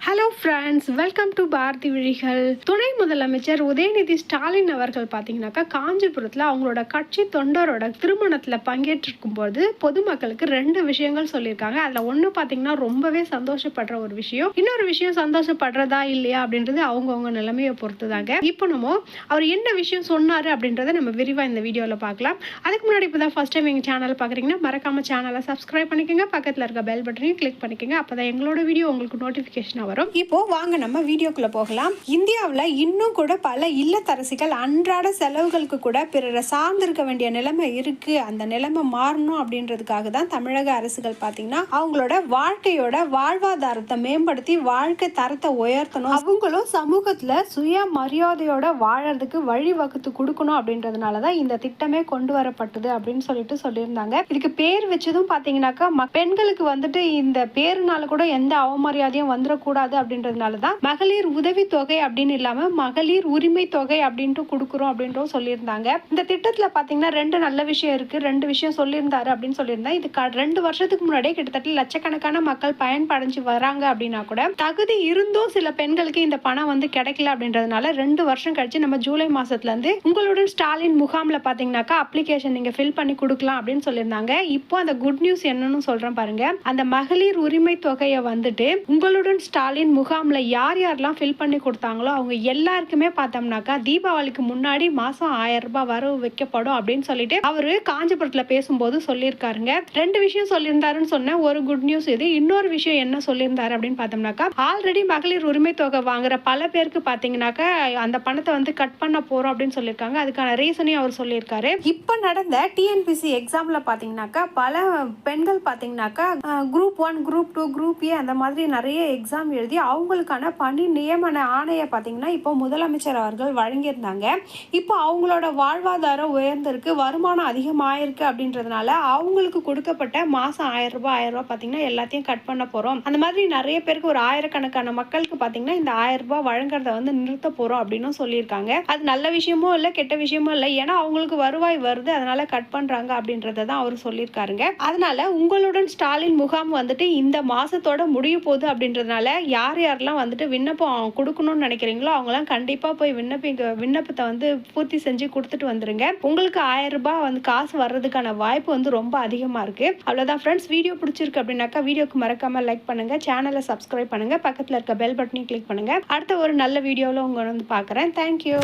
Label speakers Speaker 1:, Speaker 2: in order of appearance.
Speaker 1: Hello friends, welcome to Bharathi Vizhigal. துணை முதலமைச்சர் உதயநிதி ஸ்டாலின் அவர்கள் பார்த்தீங்கன்னாக்கா காஞ்சிபுரத்தில் அவங்களோட கட்சி தொண்டரோட திருமணத்தில் பங்கேற்றிருக்கும் போது பொதுமக்களுக்கு 2 விஷயங்கள் சொல்லியிருக்காங்க. அதில் ஒன்று பார்த்தீங்கன்னா ரொம்பவே சந்தோஷப்படுற ஒரு விஷயம், இன்னொரு விஷயம் சந்தோஷப்படுறதா இல்லையா அப்படின்றது அவங்கவுங்க நிலைமையை பொறுத்து தாங்க. இப்போ நம்ம அவர் என்ன விஷயம் சொன்னார் அப்படின்றத நம்ம விரிவாக இந்த வீடியோவில் பார்க்கலாம். அதுக்கு முன்னாடி இப்போ தான் ஃபர்ஸ்ட் டைம் எங்கள் சேனலை பார்க்குறீங்கன்னா மறக்காம சேனலை சப்ஸ்கிரைப் பண்ணிக்கோங்க, பக்கத்தில் இருக்க பெல் பட்டனையும் கிளிக் பண்ணிக்கோங்க. அப்போ தான் எங்களோட வீடியோ உங்களுக்கு நோட்டிஃபிகேஷன் வரும். இப்போ வாங்க நம்ம வீடியோக்குள்ள போகலாம். இந்தியாவில் இன்னும் கூட பல இல்லத்தரசிகள் அன்றாட செலவுகளுக்கு கூட பிறரை சார்ந்திருக்க வேண்டிய நிலைமை இருக்கு. அந்த நிலைமை மாறணும் அப்படின்றதுக்காக தான் தமிழக அரசுகள் பார்த்தீங்கன்னா அவங்களோட வாழ்க்கையோட வாழ்வாதாரத்தை மேம்படுத்தி வாழ்க்கை தரத்தை உயர்த்தணும், அவங்களும் சமூகத்துல சுய மரியாதையோட வாழறதுக்கு வழிவகுத்து கொடுக்கணும் அப்படின்றதுனால தான் இந்த திட்டமே கொண்டு வரப்பட்டது அப்படின்னு சொல்லியிருந்தாங்க. இதுக்கு பேர் வச்சதும் பார்த்தீங்கன்னாக்கா பெண்களுக்கு வந்துட்டு இந்த பேருனால கூட எந்த அவமரியாதையும் வந்துடக்கூடாது அப்படின்றதுனால தான் மகளிர் உதவி தொகை அப்படின்னு இல்லாம மகளிர் உரிமை தொகை அப்படின்ட்டு கொடுக்குறோம் அப்படின்ட்டு சொல்லியிருந்தாங்க. இந்த திட்டத்துல பாத்தீங்கன்னா 2 நல்ல விஷயம் இருக்கு. 2 விஷயம் சொல்லியிருந்தாரு அப்படின்னு சொல்லியிருந்தேன். இது 2 வருஷத்துக்கு முன்னாடியே கிட்டத்தட்ட லட்சக்கணக்கான மக்கள் பயன்படைஞ்சு வராங்க அப்படின்னா கூட தகுதி இருந்தும் சில பெண்களுக்கு இந்த பணம் வந்து கிடைக்கல அப்படின்றதுனால 2 வருஷம் கழிச்சு நம்ம ஜூலை மாசத்துல இருந்து உங்களுடன் ஸ்டாலின் முகாம்ல பாத்தீங்கன்னாக்கா அப்ளிகேஷன் நீங்க ஃபில் பண்ணி கொடுக்கலாம் அப்படின்னு சொல்லியிருந்தாங்க. இப்போ அந்த குட் நியூஸ் என்னன்னு சொல்றேன் பாருங்க. அந்த மகளிர் உரிமை தொகையை வந்துட்டு உங்களுடன் ஸ்டாலின் முகாம்ல யாரெல்லாம் ஃபில் பண்ணி கொடுத்தாங்களோ அவங்க எல்லாருக்குமே பார்த்தோம்னாக்கா தீபாவளிக்கு முன்னாடி மாசம் 1000 ரூபாய் வரவு வைக்கப்படும் அப்படின்னு சொல்லிட்டு அவரு காஞ்சிபுரத்துல பேசும்போது சொல்லியிருக்காருங்க. 2 விஷயம் சொல்லியிருந்தாருன்னு சொன்னேன். ஒரு குட் நியூஸ் இது. இன்னொரு விஷயம் என்ன சொல்லியிருந்தாரு அப்படின்னு பார்த்தோம்னாக்கா ஆல்ரெடி மகளிர் உரிமை தொகை வாங்குற பல பேருக்கு பார்த்தீங்கன்னாக்கா அந்த பணத்தை வந்து கட் பண்ண போறோம் அப்படின்னு சொல்லியிருக்காங்க. அதுக்கான ரீசனையும் அவர் சொல்லியிருக்காரு. இப்போ நடந்த டிஎன்பிசி எக்ஸாம்ல பார்த்தீங்கன்னாக்கா பல பெண்கள் பார்த்தீங்கன்னாக்கா குரூப் 1, குரூப் 2, குரூப் ஏ அந்த மாதிரி நிறைய எக்ஸாம் எழுதி அவங்களுக்கான பணி நியமன ஆணையை பார்த்தீங்கன்னா இப்போ முதலமைச்சர் அவர்கள் வழங்கியிருந்தாங்க. இப்போ அவங்களோட வாழ்வாதாரம் உயர்ந்திருக்கு, வருமானம் அதிகமாயிருக்கு அப்படின்றதுனால அவங்களுக்கு கொடுக்கப்பட்ட மாசம் 1000 ரூபாய் பார்த்தீங்கன்னா எல்லாத்தையும் கட் பண்ண போறோம். அந்த மாதிரி நிறைய பேருக்கு ஒரு ஆயிரக்கணக்கான மக்களுக்கு பார்த்தீங்கன்னா இந்த 1000 ரூபாய் வழங்குறத வந்து நிறுத்த போறோம் அப்படின்னு சொல்லியிருக்காங்க. அது நல்ல விஷயமும் இல்லை, கெட்ட விஷயமும் இல்லை. ஏன்னா அவங்களுக்கு வருவாய் வருது, அதனால கட் பண்றாங்க அப்படின்றத தான் அவர் சொல்லியிருக்காருங்க. அதனால உங்களுடன் ஸ்டாலின் முகாம் வந்துட்டு இந்த மாசத்தோட முடிய போகுது அப்படின்றதுனால யாரெல்லாம் வந்துட்டு விண்ணப்பம் கொடுக்கணும்னு நினைக்கிறீங்களோ அவங்களாம் கண்டிப்பா போய் விண்ணப்பத்தை வந்து பூர்த்தி செஞ்சு கொடுத்துட்டு வந்துருங்க. உங்களுக்கு 1000 ரூபாய் வந்து காசு வர்றதுக்கான வாய்ப்பு வந்து ரொம்ப அதிகமா இருக்கு. அவ்வளவுதான் ஃப்ரெண்ட்ஸ். வீடியோ பிடிச்சிருக்கு அப்படின்னாக்கா வீடியோக்கு மறக்காம லைக் பண்ணுங்க, சேனலை சப்ஸ்கிரைப் பண்ணுங்க, பக்கத்துல இருக்க பெல் பட்டனையும் கிளிக் பண்ணுங்க. அடுத்த ஒரு நல்ல வீடியோல உங்களை வந்து பார்க்குறேன். தேங்க்யூ.